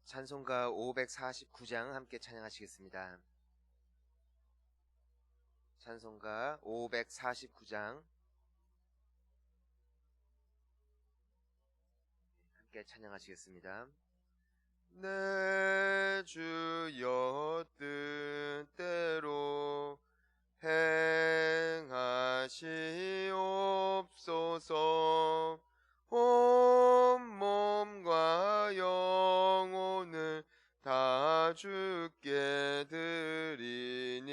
찬송가 549장 함께 찬양하시겠습니다. 찬송가 549장 함께 찬양하시겠습니다. 내 주여 뜻대로 행하시옵소서. 온몸과 영혼을 다 주께 드리니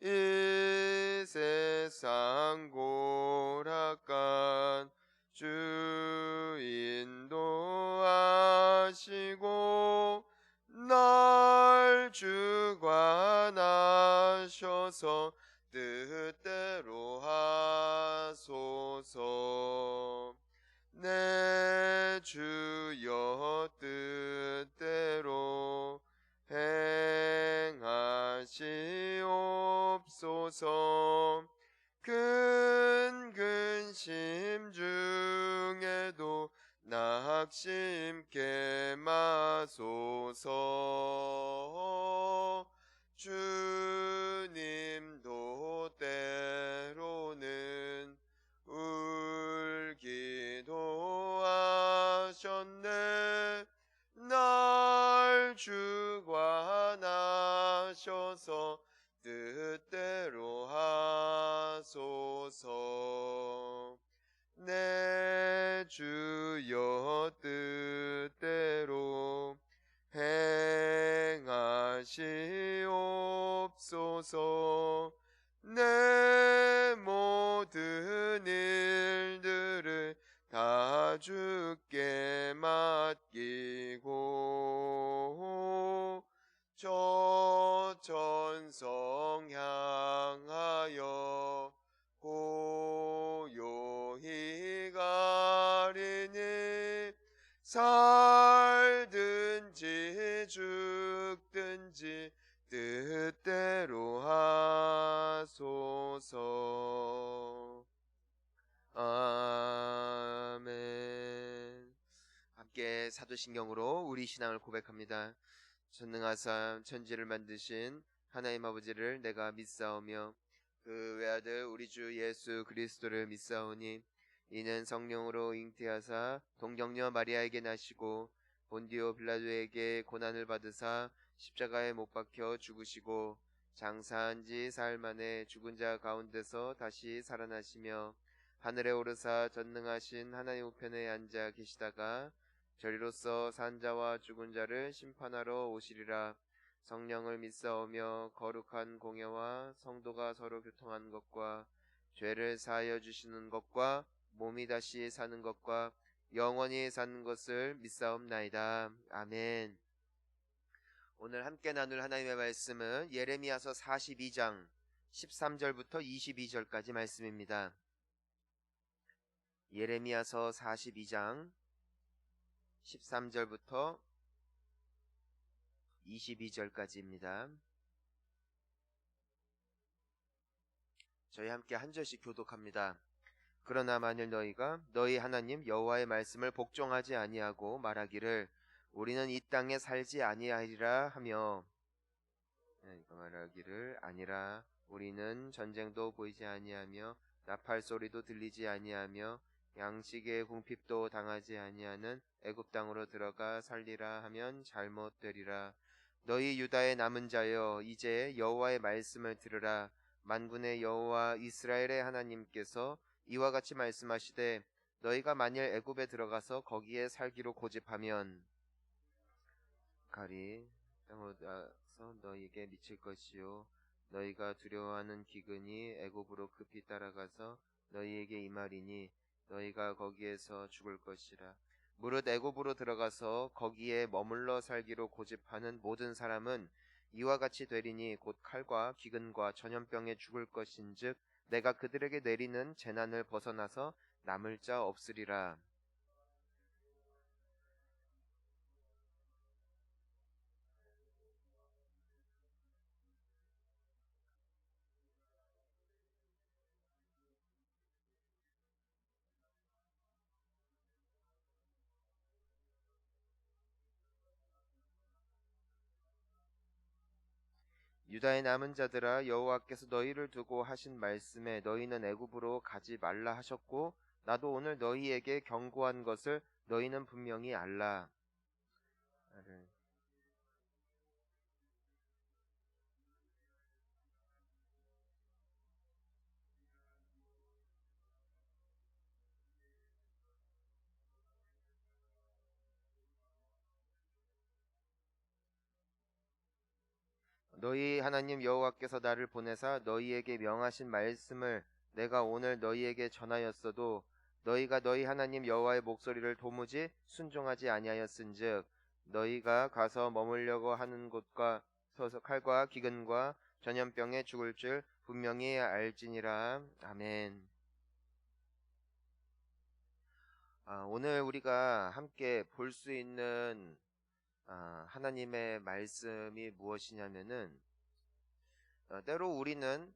이 세상 고락간 주 인도하시고 날 주관하셔서 뜻대로 하소서. 내 주여 뜻대로 행하시옵소서. 큰 근심 중에도 낙심케 마소서. 주님도 때로는 울기도 하셨네. 날 주관하셔서 뜻대로 하소서. 내 주여 뜻대로 행하시옵소서. 내 모든 일들을 다 주께 맡기고 저 천성 향하여 고요히 가리니 살든지 죽든지 뜻대로 하소서. 아멘. 함께 사도신경으로 우리 신앙을 고백합니다. 전능하사 천지를 만드신 하나님 아버지를 내가 믿사오며 그 외아들 우리 주 예수 그리스도를 믿사오니 이는 성령으로 잉태하사 동정녀 마리아에게 나시고 본디오 빌라도에게 고난을 받으사 십자가에 못 박혀 죽으시고 장사한 지 사흘 만에 죽은 자 가운데서 다시 살아나시며 하늘에 오르사 전능하신 하나님 우편에 앉아 계시다가 저리로서 산 자와 죽은 자를 심판하러 오시리라. 성령을 믿사오며 거룩한 공예와 성도가 서로 교통한 것과 죄를 사하여 주시는 것과 몸이 다시 사는 것과 영원히 사는 것을 믿사옵나이다. 아멘. 오늘 함께 나눌 하나님의 말씀은 예레미야서 42장 13절부터 22절까지 말씀입니다. 예레미야서 42장 13절부터 22절까지입니다. 저희 함께 한 절씩 교독합니다. 그러나 만일 너희가 너희 하나님 여호와의 말씀을 복종하지 아니하고 말하기를 우리는 이 땅에 살지 아니하리라 하며 말하기를 아니라 우리는 전쟁도 보이지 아니하며 나팔 소리도 들리지 아니하며 양식의 궁핍도 당하지 아니하는 애굽 땅으로 들어가 살리라 하면 잘못되리라. 너희 유다의 남은 자여 이제 여호와의 말씀을 들으라. 만군의 여호와 이스라엘의 하나님께서 이와 같이 말씀하시되 너희가 만일 애굽에 들어가서 거기에 살기로 고집하면 가리 땅으로 나서 너희에게 미칠 것이요 너희가 두려워하는 기근이 애굽으로 급히 따라가서 너희에게 임하리니 너희가 거기에서 죽을 것이라. 무릇 애굽으로 들어가서 거기에 머물러 살기로 고집하는 모든 사람은 이와 같이 되리니 곧 칼과 기근과 전염병에 죽을 것인즉 내가 그들에게 내리는 재난을 벗어나서 남을 자 없으리라. 유다의 남은 자들아, 여호와께서 너희를 두고 하신 말씀에 너희는 애굽으로 가지 말라 하셨고 나도 오늘 너희에게 경고한 것을 너희는 분명히 알라. 너희 하나님 여호와께서 나를 보내사 너희에게 명하신 말씀을 내가 오늘 너희에게 전하였어도 너희가 너희 하나님 여호와의 목소리를 도무지 순종하지 아니하였은즉 너희가 가서 머물려고 하는 곳과 서서 칼과 기근과 전염병에 죽을 줄 분명히 알지니라. 아멘. 오늘 우리가 함께 볼 수 있는 하나님의 말씀이 무엇이냐면은 때로 우리는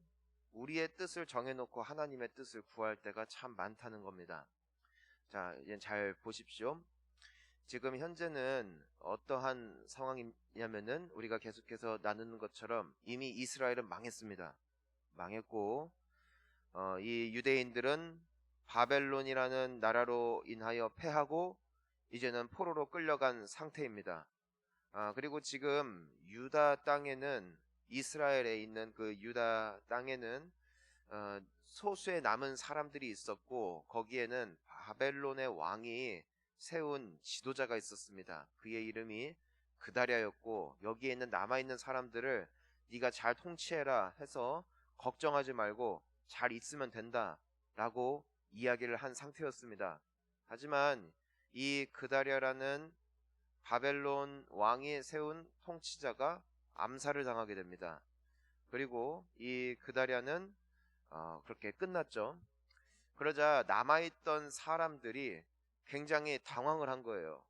우리의 뜻을 정해놓고 하나님의 뜻을 구할 때가 참 많다는 겁니다. 자, 이제 잘 보십시오. 지금 현재는 어떠한 상황이냐면은 우리가 계속해서 나누는 것처럼 이미 이스라엘은 망했습니다. 망했고 이 유대인들은 바벨론이라는 나라로 인하여 패하고 이제는 포로로 끌려간 상태입니다. 그리고 지금 유다 땅에는 이스라엘에 있는 그 유다 땅에는 소수의 남은 사람들이 있었고 거기에는 바벨론의 왕이 세운 지도자가 있었습니다. 그의 이름이 그다랴였고 여기에 있는 남아있는 사람들을 네가 잘 통치해라 해서 걱정하지 말고 잘 있으면 된다 라고 이야기를 한 상태였습니다. 하지만 이 그다랴라는 바벨론 왕이 세운 통치자가 암살을 당하게 됩니다. 그리고 이 그다랴는 그렇게 끝났죠. 그러자 남아있던 사람들이 굉장히 당황을 한 거예요.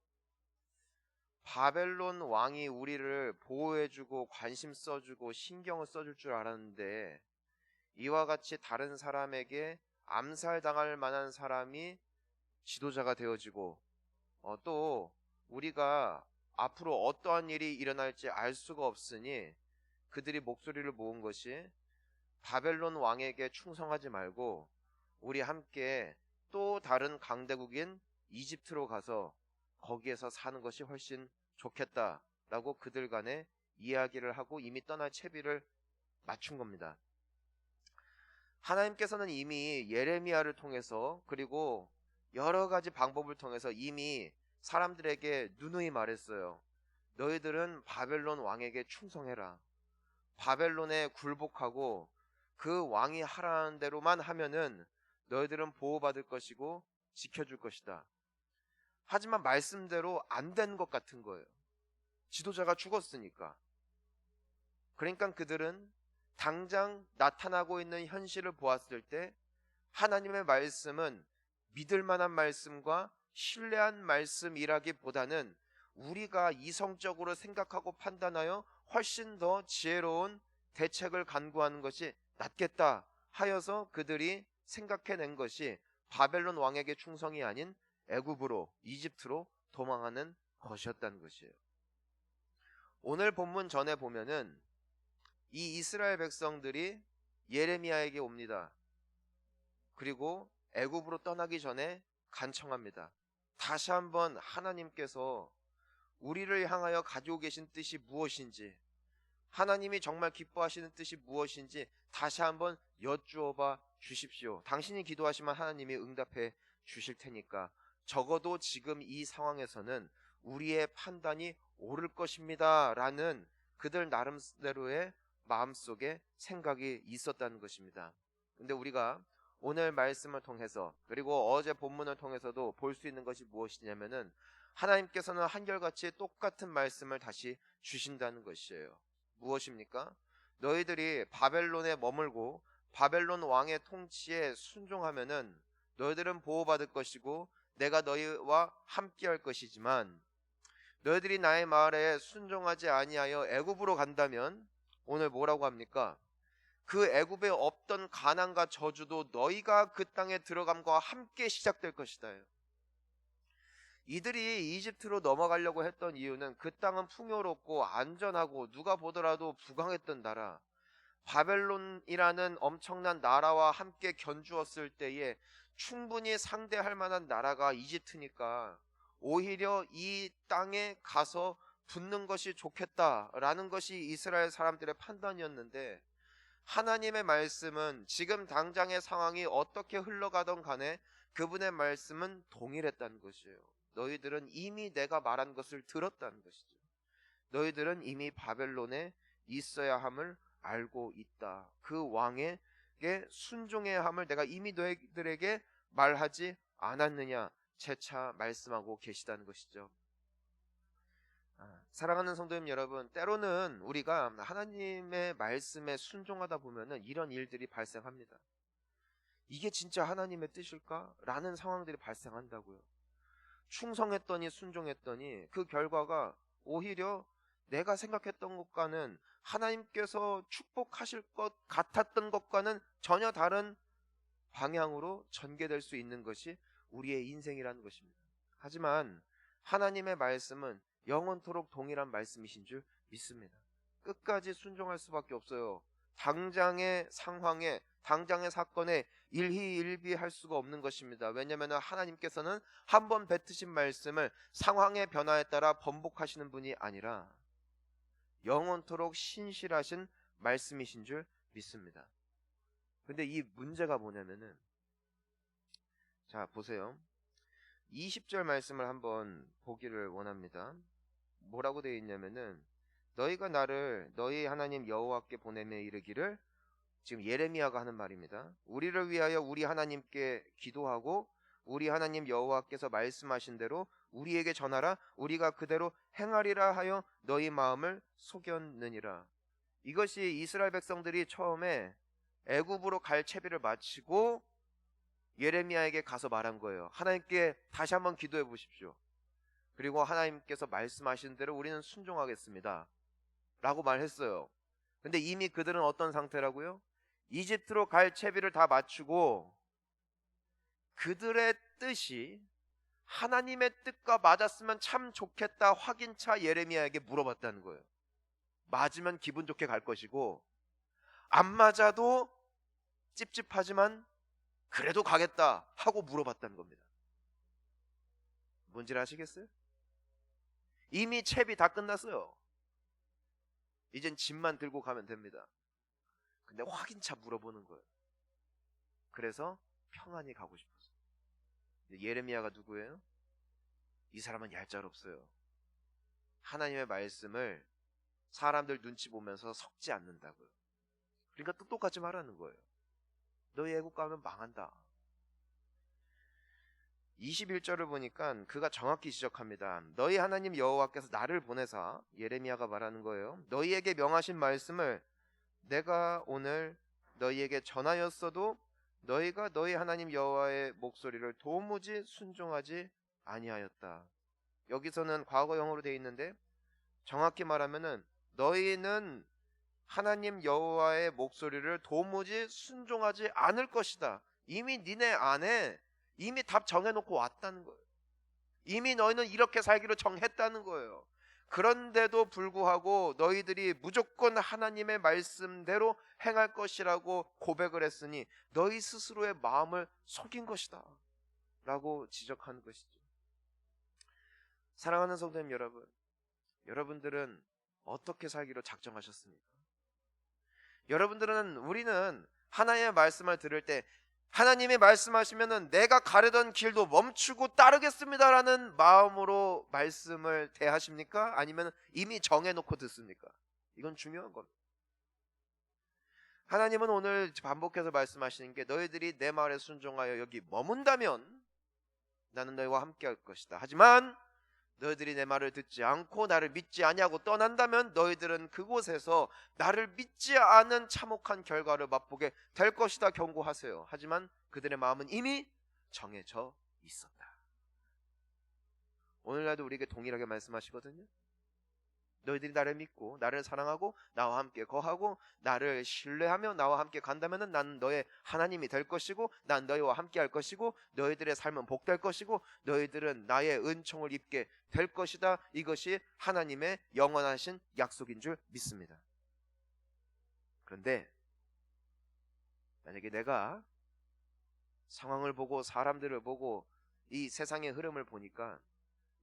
바벨론 왕이 우리를 보호해주고 관심 써주고 신경을 써줄 줄 알았는데 이와 같이 다른 사람에게 암살당할 만한 사람이 지도자가 되어지고 또 우리가 앞으로 어떠한 일이 일어날지 알 수가 없으니 그들이 목소리를 모은 것이 바벨론 왕에게 충성하지 말고 우리 함께 또 다른 강대국인 이집트로 가서 거기에서 사는 것이 훨씬 좋겠다라고 그들 간에 이야기를 하고 이미 떠날 채비를 맞춘 겁니다. 하나님께서는 이미 예레미야를 통해서 그리고 여러 가지 방법을 통해서 이미 사람들에게 누누이 말했어요. 너희들은 바벨론 왕에게 충성해라. 바벨론에 굴복하고 그 왕이 하라는 대로만 하면은 너희들은 보호받을 것이고 지켜줄 것이다. 하지만 말씀대로 안 된 것 같은 거예요. 지도자가 죽었으니까. 그러니까 그들은 당장 나타나고 있는 현실을 보았을 때 하나님의 말씀은 믿을 만한 말씀과 신뢰한 말씀이라기보다는 우리가 이성적으로 생각하고 판단하여 훨씬 더 지혜로운 대책을 간구하는 것이 낫겠다 하여서 그들이 생각해낸 것이 바벨론 왕에게 충성이 아닌 애굽으로 이집트로 도망하는 것이었다는 것이에요. 오늘 본문 전에 보면은 이 이스라엘 백성들이 예레미야에게 옵니다. 그리고 애굽으로 떠나기 전에 간청합니다. 다시 한번 하나님께서 우리를 향하여 가지고 계신 뜻이 무엇인지, 하나님이 정말 기뻐하시는 뜻이 무엇인지 다시 한번 여쭈어봐 주십시오. 당신이 기도하시면 하나님이 응답해 주실 테니까 적어도 지금 이 상황에서는 우리의 판단이 옳을 것입니다 라는 그들 나름대로의 마음속에 생각이 있었다는 것입니다. 근데 우리가 오늘 말씀을 통해서 그리고 어제 본문을 통해서도 볼 수 있는 것이 무엇이냐면은 하나님께서는 한결같이 똑같은 말씀을 다시 주신다는 것이에요. 무엇입니까? 너희들이 바벨론에 머물고 바벨론 왕의 통치에 순종하면은 너희들은 보호받을 것이고 내가 너희와 함께할 것이지만 너희들이 나의 말에 순종하지 아니하여 애굽으로 간다면 오늘 뭐라고 합니까? 그 애굽에 없던 가난과 저주도 너희가 그 땅에 들어감과 함께 시작될 것이다. 이들이 이집트로 넘어가려고 했던 이유는 그 땅은 풍요롭고 안전하고 누가 보더라도 부강했던 나라, 바벨론이라는 엄청난 나라와 함께 견주었을 때에 충분히 상대할 만한 나라가 이집트니까 오히려 이 땅에 가서 붙는 것이 좋겠다라는 것이 이스라엘 사람들의 판단이었는데, 하나님의 말씀은 지금 당장의 상황이 어떻게 흘러가던 간에 그분의 말씀은 동일했다는 것이에요. 너희들은 이미 내가 말한 것을 들었다는 것이죠. 너희들은 이미 바벨론에 있어야 함을 알고 있다. 그 왕에게 순종해야 함을 내가 이미 너희들에게 말하지 않았느냐, 재차 말씀하고 계시다는 것이죠. 사랑하는 성도님 여러분, 때로는 우리가 하나님의 말씀에 순종하다 보면은 이런 일들이 발생합니다. 이게 진짜 하나님의 뜻일까? 라는 상황들이 발생한다고요. 충성했더니 순종했더니 그 결과가 오히려 내가 생각했던 것과는, 하나님께서 축복하실 것 같았던 것과는 전혀 다른 방향으로 전개될 수 있는 것이 우리의 인생이라는 것입니다. 하지만 하나님의 말씀은 영원토록 동일한 말씀이신 줄 믿습니다. 끝까지 순종할 수밖에 없어요. 당장의 상황에, 당장의 사건에 일희일비할 수가 없는 것입니다. 왜냐하면 하나님께서는 한 번 뱉으신 말씀을 상황의 변화에 따라 번복하시는 분이 아니라 영원토록 신실하신 말씀이신 줄 믿습니다. 근데 이 문제가 뭐냐면은, 자 보세요. 20절 말씀을 한번 보기를 원합니다. 뭐라고 되어 있냐면은, 너희가 나를 너희 하나님 여호와께 보내며 이르기를, 지금 예레미야가 하는 말입니다. 우리를 위하여 우리 하나님께 기도하고 우리 하나님 여호와께서 말씀하신 대로 우리에게 전하라. 우리가 그대로 행하리라 하여 너희 마음을 속였느니라. 이것이 이스라엘 백성들이 처음에 애굽으로 갈 채비를 마치고 예레미야에게 가서 말한 거예요. 하나님께 다시 한번 기도해 보십시오. 그리고 하나님께서 말씀하신 대로 우리는 순종하겠습니다 라고 말했어요. 근데 이미 그들은 어떤 상태라고요? 이집트로 갈 채비를 다 마치고 그들의 뜻이 하나님의 뜻과 맞았으면 참 좋겠다 확인차 예레미야에게 물어봤다는 거예요. 맞으면 기분 좋게 갈 것이고, 안 맞아도 찝찝하지만 그래도 가겠다 하고 물어봤다는 겁니다. 뭔지를 아시겠어요? 이미 채비 다 끝났어요. 이젠 짐만 들고 가면 됩니다. 근데 확인차 물어보는 거예요. 그래서 평안히 가고 싶어서. 예레미야가 누구예요? 이 사람은 얄짤없어요. 하나님의 말씀을 사람들 눈치 보면서 섞지 않는다고요. 그러니까 똑똑하지 말라는 거예요. 너희 애국 가면 망한다. 21절을 보니까 그가 정확히 지적합니다. 너희 하나님 여호와께서 나를 보내사, 예레미야가 말하는 거예요, 너희에게 명하신 말씀을 내가 오늘 너희에게 전하였어도 너희가 너희 하나님 여호와의 목소리를 도무지 순종하지 아니하였다. 여기서는 과거형으로 되어 있는데 정확히 말하면은 너희는 하나님 여호와의 목소리를 도무지 순종하지 않을 것이다. 이미 니네 안에 이미 답 정해놓고 왔다는 거예요. 이미 너희는 이렇게 살기로 정했다는 거예요. 그런데도 불구하고 너희들이 무조건 하나님의 말씀대로 행할 것이라고 고백을 했으니 너희 스스로의 마음을 속인 것이다 라고 지적하는 것이죠. 사랑하는 성도님 여러분, 여러분들은 어떻게 살기로 작정하셨습니까? 우리는 하나님의 말씀을 들을 때 하나님이 말씀하시면은 내가 가려던 길도 멈추고 따르겠습니다라는 마음으로 말씀을 대하십니까? 아니면 이미 정해놓고 듣습니까? 이건 중요한 겁니다. 하나님은 오늘 반복해서 말씀하시는 게, 너희들이 내 말에 순종하여 여기 머문다면 나는 너희와 함께 할 것이다. 하지만 너희들이 내 말을 듣지 않고 나를 믿지 아니하고 떠난다면 너희들은 그곳에서 나를 믿지 않은 참혹한 결과를 맛보게 될 것이다 경고하세요. 하지만 그들의 마음은 이미 정해져 있었다. 오늘날도 우리에게 동일하게 말씀하시거든요. 너희들이 나를 믿고 나를 사랑하고 나와 함께 거하고 나를 신뢰하며 나와 함께 간다면은 난 너의 하나님이 될 것이고 난 너희와 함께 할 것이고 너희들의 삶은 복될 것이고 너희들은 나의 은총을 입게 될 것이다. 이것이 하나님의 영원하신 약속인 줄 믿습니다. 그런데 만약에 내가 상황을 보고 사람들을 보고 이 세상의 흐름을 보니까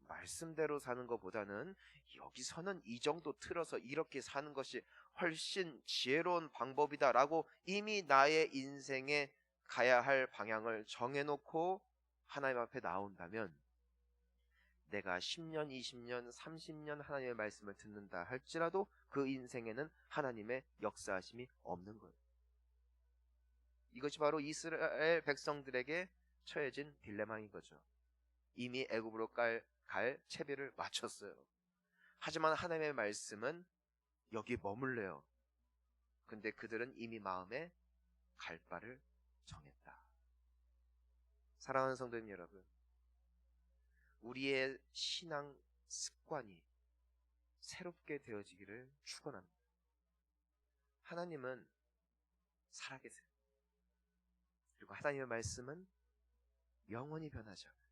말씀대로 사는 것보다는 여기서는 이 정도 틀어서 이렇게 사는 것이 훨씬 지혜로운 방법이다라고 이미 나의 인생에 가야 할 방향을 정해놓고 하나님 앞에 나온다면 내가 10년, 20년, 30년 하나님의 말씀을 듣는다 할지라도 그 인생에는 하나님의 역사하심이 없는 거예요. 이것이 바로 이스라엘 백성들에게 처해진 딜레마인 거죠. 이미 애굽으로 갈 채비를 마쳤어요. 하지만 하나님의 말씀은 여기 머물래요. 근데 그들은 이미 마음에 갈 바를 정했다. 사랑하는 성도님 여러분, 우리의 신앙 습관이 새롭게 되어지기를 축원합니다. 하나님은 살아계세요. 그리고 하나님의 말씀은 영원히 변하지 않아요.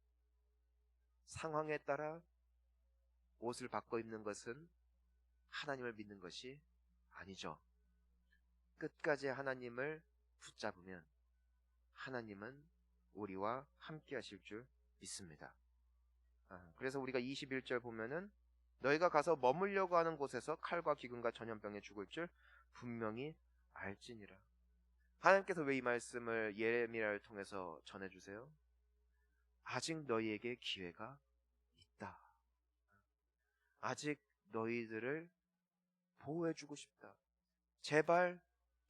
상황에 따라 옷을 바꿔 입는 것은 하나님을 믿는 것이 아니죠. 끝까지 하나님을 붙잡으면 하나님은 우리와 함께 하실 줄 믿습니다. 그래서 우리가 21절 보면은 너희가 가서 머물려고 하는 곳에서 칼과 기근과 전염병에 죽을 줄 분명히 알지니라. 하나님께서 왜 이 말씀을 예레미야를 통해서 전해주세요? 아직 너희에게 기회가 있다. 아직 너희들을 보호해주고 싶다. 제발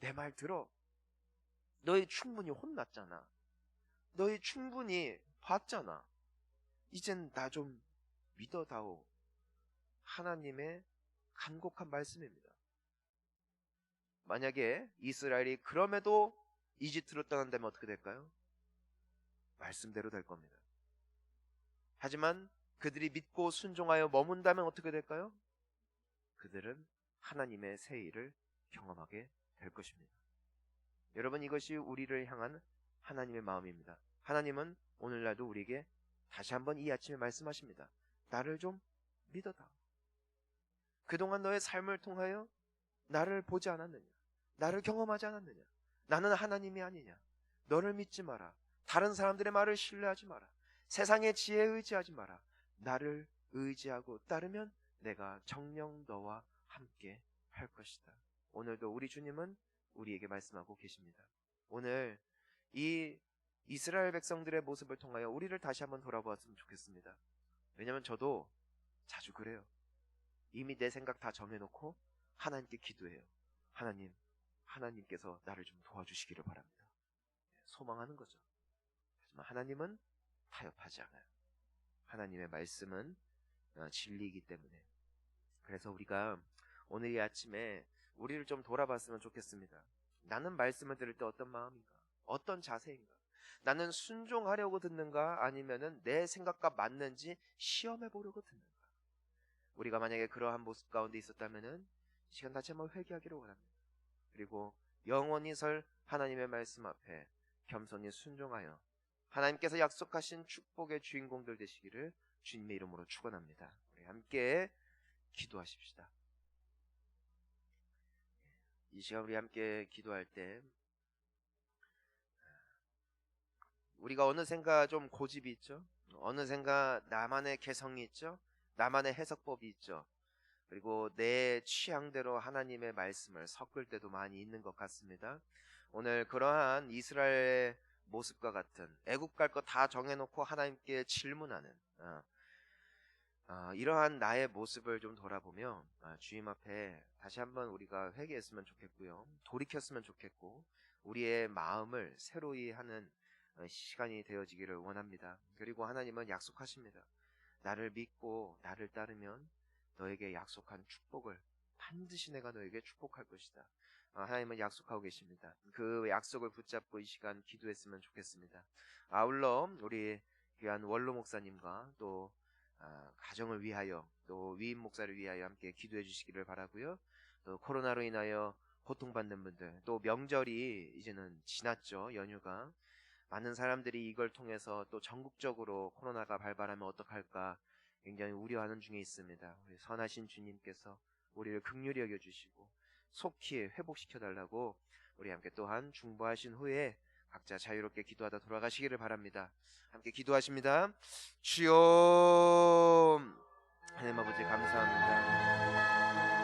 내 말 들어. 너희 충분히 혼났잖아. 너희 충분히 봤잖아. 이젠 나 좀 믿어다오. 하나님의 간곡한 말씀입니다. 만약에 이스라엘이 그럼에도 이집트로 떠난다면 어떻게 될까요? 말씀대로 될 겁니다. 하지만 그들이 믿고 순종하여 머문다면 어떻게 될까요? 그들은 하나님의 새 일을 경험하게 될 것입니다. 여러분, 이것이 우리를 향한 하나님의 마음입니다. 하나님은 오늘날도 우리에게 다시 한번 이 아침에 말씀하십니다. 나를 좀 믿어다. 그동안 너의 삶을 통하여 나를 보지 않았느냐? 나를 경험하지 않았느냐? 나는 하나님이 아니냐? 너를 믿지 마라. 다른 사람들의 말을 신뢰하지 마라. 세상의 지혜에 의지하지 마라. 나를 의지하고 따르면 내가 정녕 너와 함께 할 것이다. 오늘도 우리 주님은 우리에게 말씀하고 계십니다. 오늘 이 이스라엘 백성들의 모습을 통하여 우리를 다시 한번 돌아보았으면 좋겠습니다. 왜냐하면 저도 자주 그래요. 이미 내 생각 다 정해놓고 하나님께 기도해요. 하나님께서 나를 좀 도와주시기를 바랍니다. 소망하는 거죠. 하지만 하나님은 타협하지 않아요. 하나님의 말씀은 진리이기 때문에. 그래서 우리가 오늘 이 아침에 우리를 좀 돌아봤으면 좋겠습니다. 나는 말씀을 들을 때 어떤 마음인가? 어떤 자세인가? 나는 순종하려고 듣는가? 아니면은 내 생각과 맞는지 시험해 보려고 듣는가? 우리가 만약에 그러한 모습 가운데 있었다면은 시간 다시 한번 회개하기를 원합니다. 그리고 영원히 설 하나님의 말씀 앞에 겸손히 순종하여 하나님께서 약속하신 축복의 주인공들 되시기를 주님의 이름으로 축원합니다. 우리 함께 기도하십시다. 이 시간 우리 함께 기도할 때 우리가 어느샌가 좀 고집이 있죠. 어느샌가 나만의 개성이 있죠. 나만의 해석법이 있죠. 그리고 내 취향대로 하나님의 말씀을 섞을 때도 많이 있는 것 같습니다. 오늘 그러한 이스라엘의 모습과 같은 애국 갈 거 다 정해놓고 하나님께 질문하는 이러한 나의 모습을 좀 돌아보며 주님 앞에 다시 한번 우리가 회개했으면 좋겠고요. 돌이켰으면 좋겠고 우리의 마음을 새로이 하는 시간이 되어지기를 원합니다. 그리고 하나님은 약속하십니다. 나를 믿고 나를 따르면 너에게 약속한 축복을 반드시 내가 너에게 축복할 것이다. 하나님은 약속하고 계십니다. 그 약속을 붙잡고 이 시간 기도했으면 좋겠습니다. 아울러 우리 귀한 원로 목사님과 또 가정을 위하여 또 위임 목사를 위하여 함께 기도해 주시기를 바라고요. 또 코로나로 인하여 고통받는 분들, 또 명절이 이제는 지났죠. 연휴가 많은 사람들이 이걸 통해서 또 전국적으로 코로나가 발발하면 어떡할까 굉장히 우려하는 중에 있습니다. 우리 선하신 주님께서 우리를 긍휼히 여겨주시고 속히 회복시켜 달라고 우리 함께 또한 중보하신 후에 각자 자유롭게 기도하다 돌아가시기를 바랍니다. 함께 기도하십니다. 주여, 하나님 아버지 감사합니다.